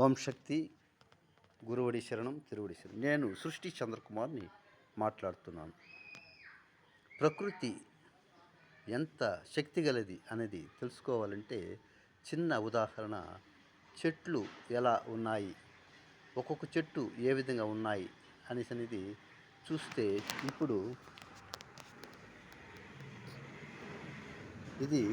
ఓం శక్తి గురువడి శరణం తిరువడి శరణం. నేను సృష్టి చంద్రకుమార్ని మాట్లాడుతున్నాను. ప్రకృతి ఎంత శక్తి గలది అనేది తెలుసుకోవాలంటే చిన్న ఉదాహరణ, చెట్లు ఎలా ఉన్నాయి, ఒక్కొక్క చెట్టు ఏ విధంగా ఉన్నాయి అనేది చూస్తే, ఇప్పుడు ఇది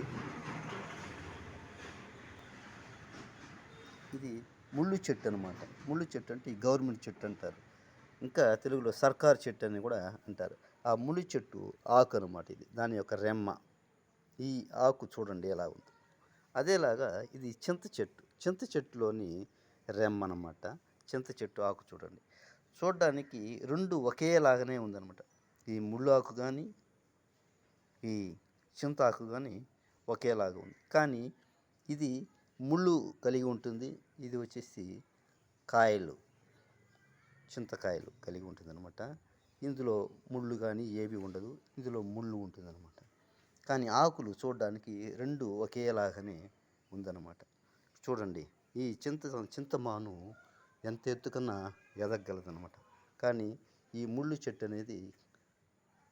ఇది ముళ్ళు చెట్టు అనమాట. ముళ్ళు చెట్టు అంటే ఈ గవర్నమెంట్ చెట్టు అంటారు, ఇంకా తెలుగులో సర్కార్ చెట్టు అని కూడా అంటారు. ఆ ముళ్ళు చెట్టు ఆకు అనమాట. ఇది దాని యొక్క రెమ్మ. ఈ ఆకు చూడండి ఎలా ఉంది. అదేలాగా ఇది చింత చెట్టు. చింత చెట్టులోని రెమ్మ అనమాట. చింత చెట్టు ఆకు చూడండి, చూడడానికి రెండు ఒకేలాగానే ఉందన్నమాట. ఈ ముళ్ళు ఆకు కానీ ఈ చింత ఆకు కానీ ఒకేలాగా ఉంది, కానీ ఇది ముళ్ళు కలిగి ఉంటుంది, ఇది వచ్చేసి కాయలు, చింతకాయలు కలిగి ఉంటుంది అనమాట. ఇందులో ముళ్ళు కానీ ఏవి ఉండదు, ఇందులో ముళ్ళు ఉంటుందన్నమాట. కానీ ఆకులు చూడడానికి రెండు ఒకేలాగానే ఉందన్నమాట. చూడండి, ఈ చింతమాను ఎంత ఎత్తుకన్నా ఎదగలదనమాట. కానీ ఈ ముళ్ళు చెట్టు అనేది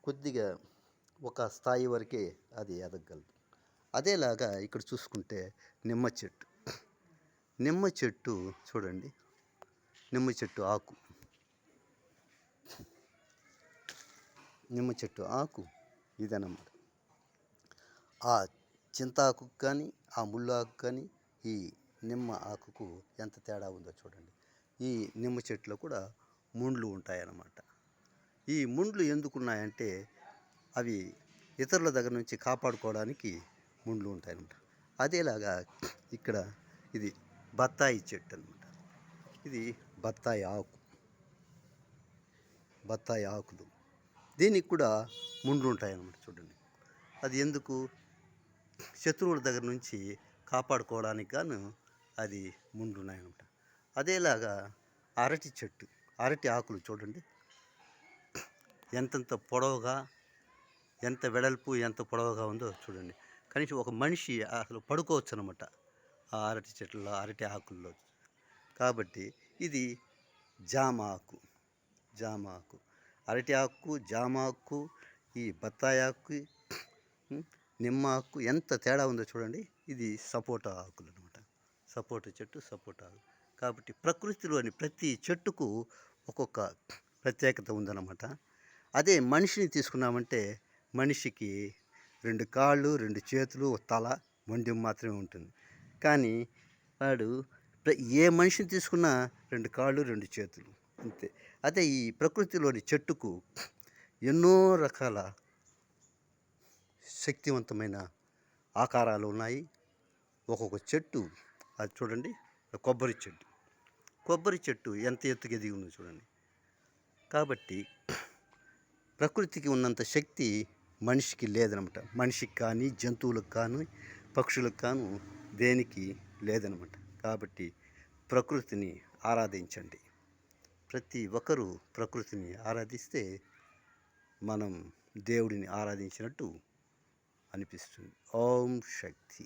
కొద్దిగా ఒక స్థాయి వరకే అది ఎదగలదు. అదేలాగా ఇక్కడ చూసుకుంటే నిమ్మ చెట్టు. నిమ్మ చెట్టు చూడండి, నిమ్మ చెట్టు ఆకు, నిమ్మ చెట్టు ఆకు ఇదన్నమాట. ఆ చింతాకు కానీ ఆ ముళ్ళు ఆకు కానీ ఈ నిమ్మ ఆకుకు ఎంత తేడా ఉందో చూడండి. ఈ నిమ్మ చెట్టులో కూడా ముండ్లు ఉంటాయన్నమాట. ఈ ముండ్లు ఎందుకున్నాయంటే అవి ఇతరుల దగ్గర నుంచి కాపాడుకోవడానికి ముండ్లు ఉంటాయన్నమాట. అదేలాగా ఇక్కడ ఇది బత్తాయి చెట్టు అనమాట. ఇది బత్తాయి ఆకు, బత్తాయి ఆకులు, దీనికి కూడా ముండ్లు ఉంటాయన్నమాట. చూడండి, అది ఎందుకు? శత్రువుల దగ్గర నుంచి కాపాడుకోవడానికి గాను అది ముండ్లు ఉన్నాయన్నమాట. అదేలాగా అరటి చెట్టు, అరటి ఆకులు చూడండి ఎంతెంత పొడవుగా, ఎంత వెడల్పు, ఎంత పొడవుగా ఉందో చూడండి. కనీసం ఒక మనిషి అసలు పడుకోవచ్చు అనమాట ఆ అరటి చెట్లలో, అరటి ఆకుల్లో. కాబట్టి ఇది జామ ఆకు, జామ ఆకు, అరటి ఆకు, జామ ఆకు, ఈ బత్తాయి ఆకు, నిమ్మ ఆకు ఎంత తేడా ఉందో చూడండి. ఇది సపోటా ఆకులు అనమాట. సపోటా చెట్టు, సపోటా ఆకు. కాబట్టి ప్రకృతిలోని ప్రతి చెట్టుకు ఒక్కొక్క ప్రత్యేకత ఉందన్నమాట. అదే మనిషిని తీసుకున్నామంటే మనిషికి రెండు కాళ్ళు, రెండు చేతులు, తల, మొండెం మాత్రమే ఉంటుంది. కానీ వాడు ఏ మనిషిని తీసుకున్నా రెండు కాళ్ళు, రెండు చేతులు అంతే. అదే ఈ ప్రకృతిలోని చెట్టుకు ఎన్నో రకాల శక్తివంతమైన ఆకారాలు ఉన్నాయి. ఒక్కొక్క చెట్టు, అది చూడండి, కొబ్బరి చెట్టు, కొబ్బరి చెట్టు ఎంత ఎత్తుకు ఎదిగి ఉందో చూడండి. కాబట్టి ప్రకృతికి ఉన్నంత శక్తి మనిషికి లేదనమాట. మనిషికి కానీ, జంతువులకు కానీ, పక్షులకు కాను దేనికి లేదనమాట. కాబట్టి ప్రకృతిని ఆరాధించండి. ప్రతి ఒక్కరూ ప్రకృతిని ఆరాధిస్తే మనం దేవుడిని ఆరాధించినట్టు అనిపిస్తుంది. ఓం శక్తి.